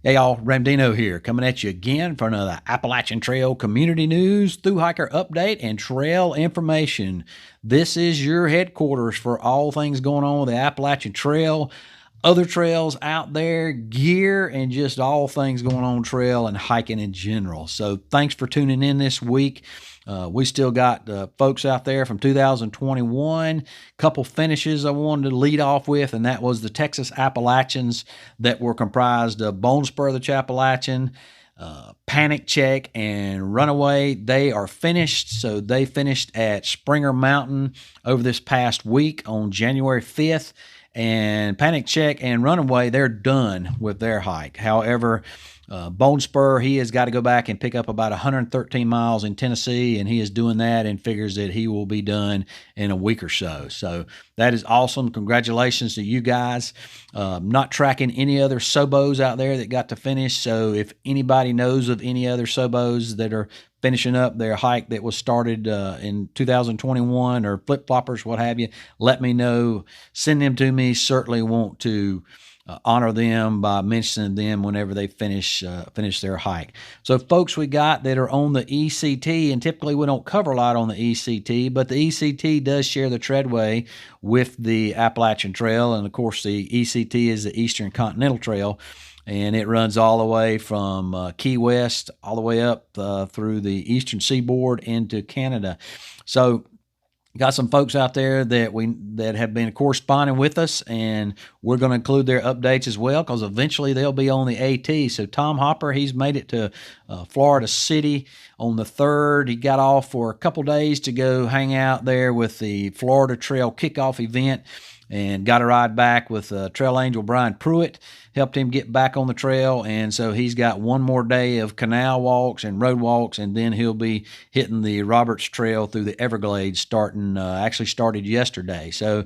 Hey y'all, Ramdino here, coming at you again for another Appalachian Trail community news, thru hiker update, and trail information. This is your headquarters for all things going on with the Appalachian Trail, other trails out there, gear, and just all things going on trail and hiking in general. So thanks for tuning in this week. We still got folks out there from 2021, couple finishes I wanted to lead off with, and that was the Texas Appalachians that were comprised of Bone Spur of the Appalachian, Panic Check, and Runaway. They are finished, so they finished at Springer Mountain over this past week on January 5th. And Panic Check and Runaway, they're done with their hike. However, Bone Spur, he has got to go back and pick up about 113 miles in Tennessee, and he is doing that and figures that he will be done in a week or so. So that is awesome. Congratulations to you guys. Not tracking any other Sobos out there that got to finish. So if anybody knows of any other Sobos that are finishing up their hike that was started in 2021 or flip-floppers, what have you, let me know. Send them to me. Certainly want to honor them by mentioning them whenever they finish their hike. So folks we got that are on the ECT, and typically we don't cover a lot on the ECT, but the ECT does share the treadway with the Appalachian Trail, and of course the ECT is the Eastern Continental Trail, and it runs all the way from Key West all the way up through the eastern seaboard into Canada. So got some folks out there that have been corresponding with us, and we're going to include their updates as well because eventually they'll be on the AT. So Tom Hopper, he's made it to Florida City on the 3rd. He got off for a couple days to go hang out there with the Florida Trail kickoff event, and got a ride back with Trail Angel Brian Pruitt, helped him get back on the trail, and so he's got one more day of canal walks and road walks, and then he'll be hitting the Roberts Trail through the Everglades actually started yesterday. So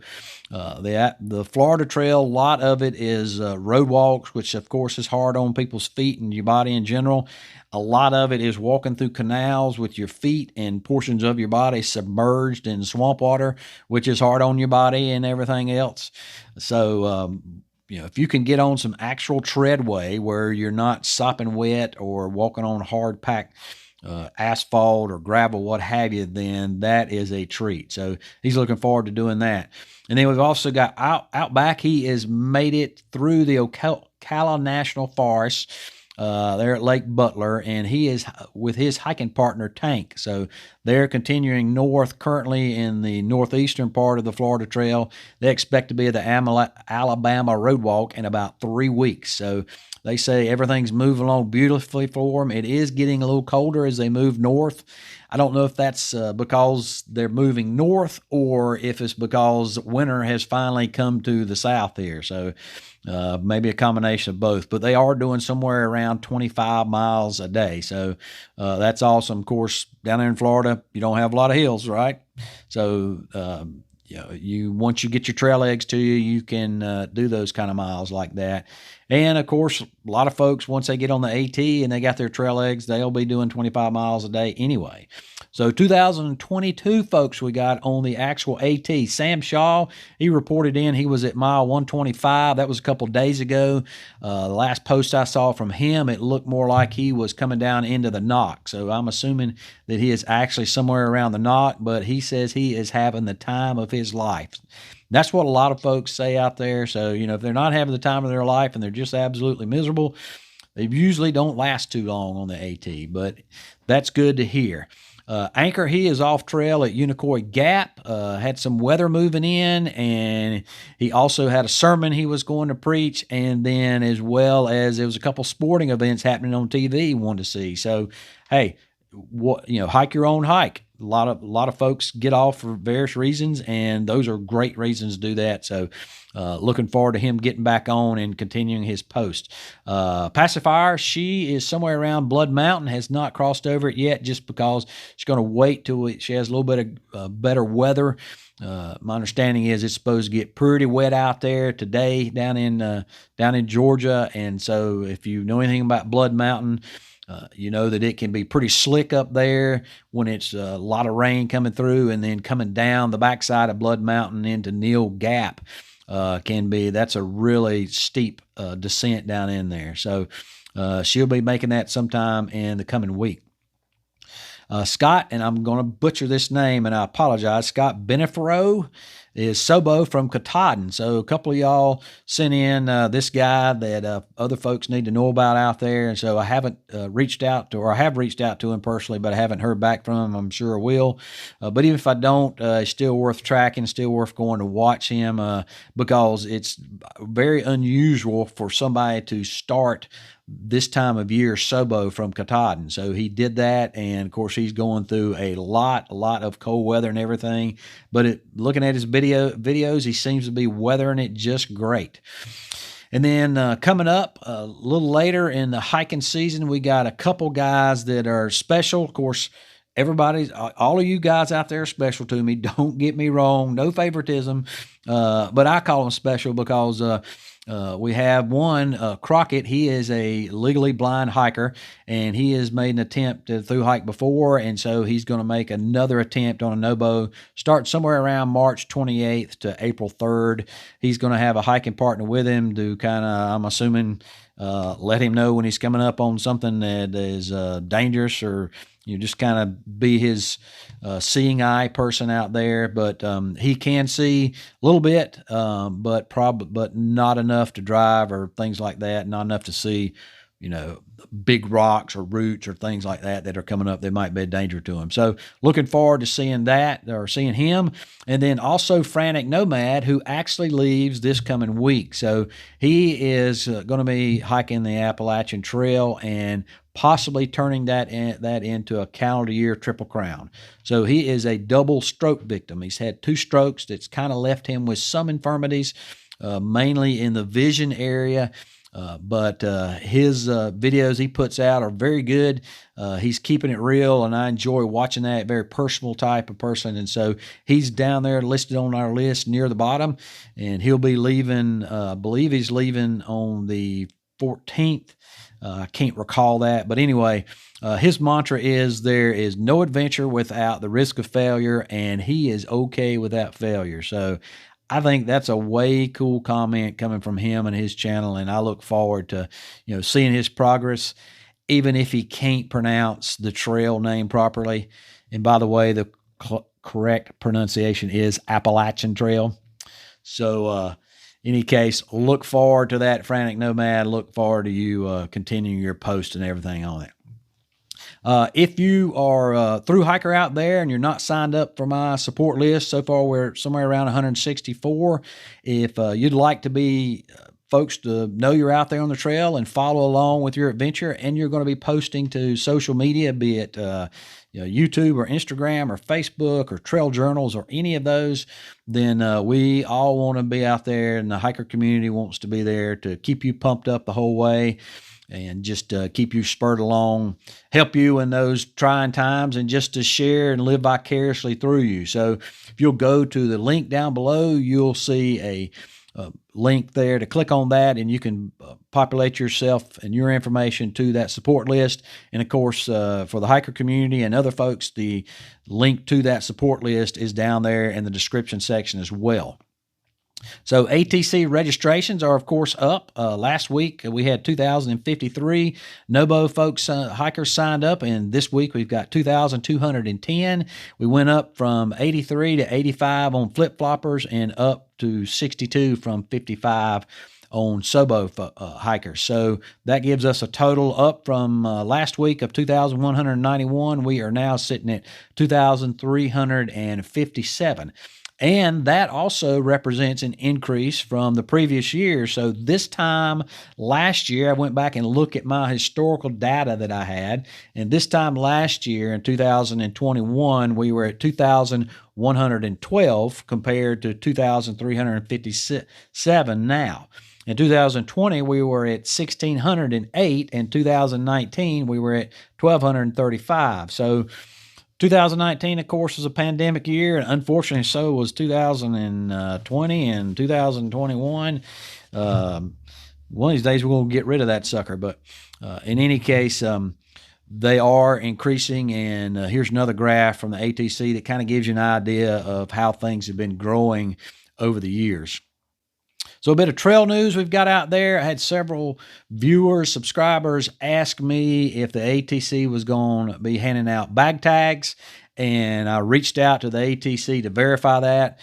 the Florida Trail, a lot of it is road walks, which of course is hard on people's feet and your body in general. A lot of it is walking through canals with your feet and portions of your body submerged in swamp water, which is hard on your body and everything else. So, if you can get on some actual treadway where you're not sopping wet or walking on hard packed asphalt or gravel, what have you, then that is a treat. So he's looking forward to doing that. And then we've also got out back. He has made it through the Ocala National Forest there at Lake Butler, and he is with his hiking partner Tank. So they're continuing north, currently in the northeastern part of the Florida Trail. They expect to be at the Alabama Road Walk in about 3 weeks. So they say everything's moving along beautifully for them. It is getting a little colder as they move north. I don't know if that's because they're moving north or if it's because winter has finally come to the south here. So maybe a combination of both. But they are doing somewhere around 25 miles a day. So that's awesome. Of course, down there in Florida, you don't have a lot of hills, right? So once you get your trail legs to you, you can do those kind of miles like that. And of course, a lot of folks, once they get on the AT and they got their trail legs, they'll be doing 25 miles a day anyway. So 2022 folks we got on the actual AT. Sam Shaw, he reported in, he was at mile 125. That was a couple days ago. The last post I saw from him, it looked more like he was coming down into the knock. So I'm assuming that he is actually somewhere around the knock, but he says he is having the time of his life. That's what a lot of folks say out there. So, if they're not having the time of their life and they're just absolutely miserable, they usually don't last too long on the AT, but that's good to hear. Anchor, he is off trail at Unicoi Gap, had some weather moving in, and he also had a sermon he was going to preach, and then as well as there was a couple sporting events happening on TV he wanted to see. So, hey, hike your own hike. A lot of folks get off for various reasons, and those are great reasons to do that. So looking forward to him getting back on and continuing his post. Pacifier, she is somewhere around Blood Mountain, has not crossed over it yet just because she's going to wait till she has a little bit of better weather. My understanding is it's supposed to get pretty wet out there today down in Georgia, and so if you know anything about Blood Mountain, you know that it can be pretty slick up there when it's a lot of rain coming through and then coming down the backside of Blood Mountain into Neal Gap. that's a really steep descent down in there. So she'll be making that sometime in the coming week. Scott, and I'm going to butcher this name, and I apologize, Scott Benefero is Sobo from Katahdin. So a couple of y'all sent in this guy that other folks need to know about out there. And so I haven't reached out to, or I have reached out to him personally, but I haven't heard back from him. I'm sure I will. But even if I don't, it's still worth tracking, still worth going to watch him because it's very unusual for somebody to start this time of year Sobo from Katahdin. So he did that, and of course he's going through a lot of cold weather and everything, but looking at his videos, he seems to be weathering it just great. And then coming up a little later in the hiking season, we got a couple guys that are special. Of course, all of you guys out there are special to me. Don't get me wrong, no favoritism, but I call them special because we have one, Crockett. He is a legally blind hiker, and he has made an attempt to thru hike before, and so he's going to make another attempt on a no-bow, start somewhere around March 28th to April 3rd. He's going to have a hiking partner with him to kind of, I'm assuming, let him know when he's coming up on something that is dangerous, or just kind of be his seeing eye person out there. But he can see a little bit, but not enough to drive or things like that. Not enough to see, big rocks or roots or things like that are coming up that might be a danger to him. So looking forward to seeing that, or seeing him. And then also Frantic Nomad, who actually leaves this coming week. So he is going to be hiking the Appalachian Trail and possibly turning that into a calendar year Triple Crown. So he is a double stroke victim. He's had 2 strokes that's kind of left him with some infirmities, mainly in the vision area. But his videos he puts out are very good. He's keeping it real, and I enjoy watching that. Very personal type of person, and so he's down there listed on our list near the bottom, and he'll be leaving. I believe he's leaving on the 14th. I can't recall that, but anyway, his mantra is there is no adventure without the risk of failure, and he is okay without failure. So I think that's a way cool comment coming from him and his channel, and I look forward to seeing his progress, even if he can't pronounce the trail name properly. And by the way, the correct pronunciation is Appalachian Trail. So any case, look forward to that, Frantic Nomad. Look forward to you continuing your post and everything on it. If you are a thru hiker out there and you're not signed up for my support list, so far we're somewhere around 164. If you'd like to be folks to know you're out there on the trail and follow along with your adventure, and you're going to be posting to social media, be it YouTube or Instagram or Facebook or trail journals or any of those, then we all want to be out there, and the hiker community wants to be there to keep you pumped up the whole way and just keep you spurred along, help you in those trying times, and just to share and live vicariously through you. So if you'll go to the link down below, you'll see a link there to click on that, and you can populate yourself and your information to that support list. And of course, for the hiker community and other folks, the link to that support list is down there in the description section as well. So ATC registrations are, of course, up. Last week, we had 2,053 NOBO folks, hikers signed up, and this week we've got 2,210. We went up from 83 to 85 on flip-floppers and up to 62 from 55 on Sobo hikers. So that gives us a total up from last week of 2,191. We are now sitting at 2,357. And that also represents an increase from the previous year. So this time last year, I went back and looked at my historical data that I had. And this time last year, in 2021, we were at 2,112 compared to 2,357 now. In 2020, we were at 1,608. In 2019, we were at 1,235. So 2019, of course, was a pandemic year, and unfortunately so was 2020 and 2021. One of these days we're going to get rid of that sucker, but in any case, they are increasing, and here's another graph from the ATC that kind of gives you an idea of how things have been growing over the years. So a bit of trail news we've got out there. I had several viewers, subscribers ask me if the ATC was going to be handing out bag tags, and I reached out to the ATC to verify that.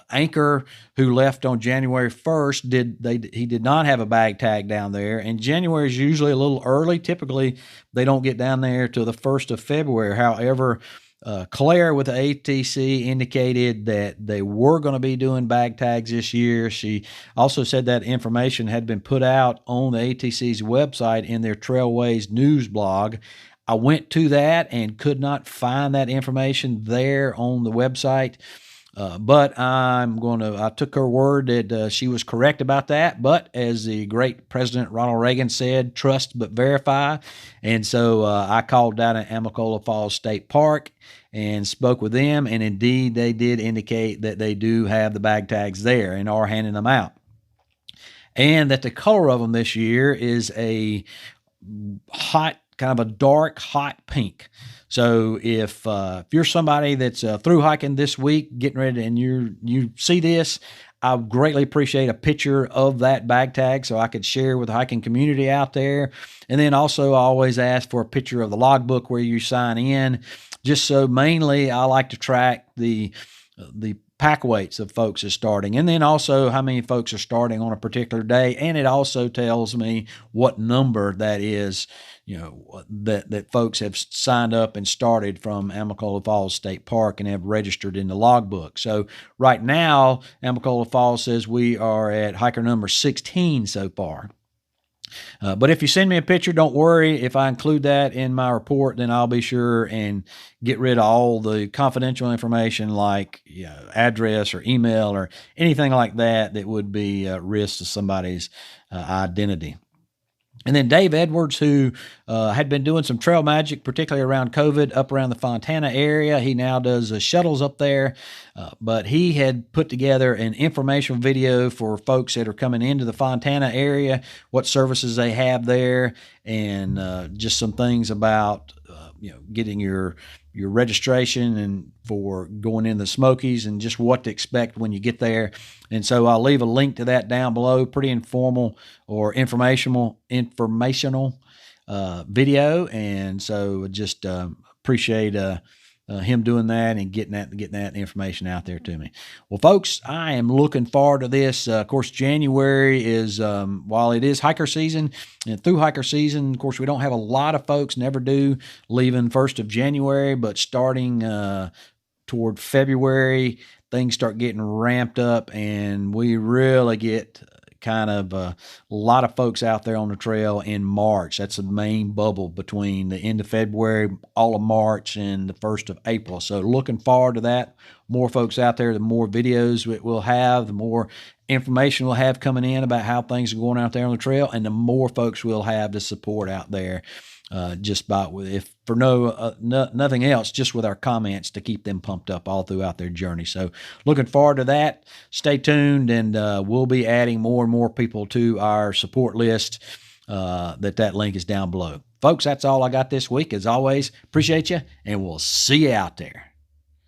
Anchor, who left on January 1st, he did not have a bag tag down there, and January is usually a little early. Typically, they don't get down there till the 1st of February. However, Claire with the ATC indicated that they were going to be doing bag tags this year. She also said that information had been put out on the ATC's website in their Trailways news blog. I went to that and could not find that information there on the website. But I took her word that she was correct about that. But as the great President Ronald Reagan said, trust but verify. And so I called down at Amicalola Falls State Park and spoke with them. And indeed, they did indicate that they do have the bag tags there and are handing them out. And that the color of them this year is a hot, kind of a dark, hot pink. So if you're somebody that's through hiking this week, getting ready, and you see this, I greatly appreciate a picture of that bag tag so I could share with the hiking community out there. And then also I always ask for a picture of the logbook where you sign in, just so mainly I like to track the pack weights of folks is starting, and then also how many folks are starting on a particular day. And it also tells me what number that is, that folks have signed up and started from Amicalola Falls State Park and have registered in the logbook. So right now, Amicalola Falls says we are at hiker number 16 so far. But if you send me a picture, don't worry. If I include that in my report, then I'll be sure and get rid of all the confidential information like address or email or anything like that would be a risk to somebody's identity. And then Dave Edwards, who had been doing some trail magic, particularly around COVID, up around the Fontana area. He now does Shuttles up there, but he had put together an informational video for folks that are coming into the Fontana area, what services they have there, and just some things about getting your registration and for going in the Smokies and just what to expect when you get there. And so I'll leave a link to that down below. Pretty informal or informational video. And so just appreciate him doing that and getting that information out there to me. Well, folks, I am looking forward to this. Of course, January is, while it is hiker season and through hiker season, of course, we don't have a lot of folks, never do, leaving 1st of January, but starting toward February, things start getting ramped up and we really get kind of a lot of folks out there on the trail in March. That's the main bubble between the end of February, all of March, and the 1st of April. So looking forward to that. More folks out there, the more videos we'll have, the more information we'll have coming in about how things are going out there on the trail, and the more folks we'll have to support out there. Just about if for nothing else, just with our comments to keep them pumped up all throughout their journey. So looking forward to that. Stay tuned, and we'll be adding more and more people to our support list. That link is down below. Folks, that's all I got this week. As always, appreciate you, and we'll see you out there.